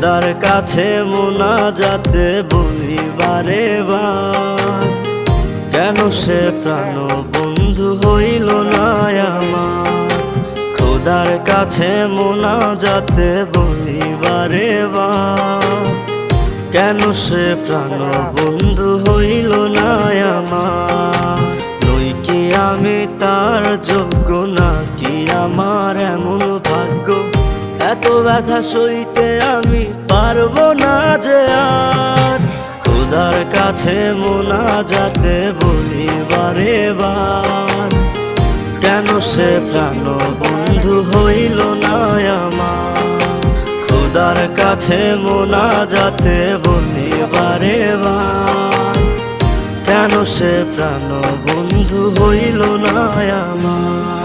খোদার কাছে মোনাজাতে বলি বারে বার, কেন সে প্রাণ বন্ধু হইল না আমার। খোদার কাছে মোনাজাতে বলি বারে বার, কেন সে প্রাণ বন্ধু হইল না আমার। নই কি আমি তার যোগ্য, নাকি আমার এমন ভাগ্য, এত ব্যথা সইতে আমি পারবো না যে আর। খোদার কাছে মোনাজাতে বলি বারে বার, কেন সে প্রাণ বন্ধু হইল না আমার। খোদার কাছে মোনাজাতে বলি বারে বার, কেন সে প্রাণ বন্ধু হইল না আমার।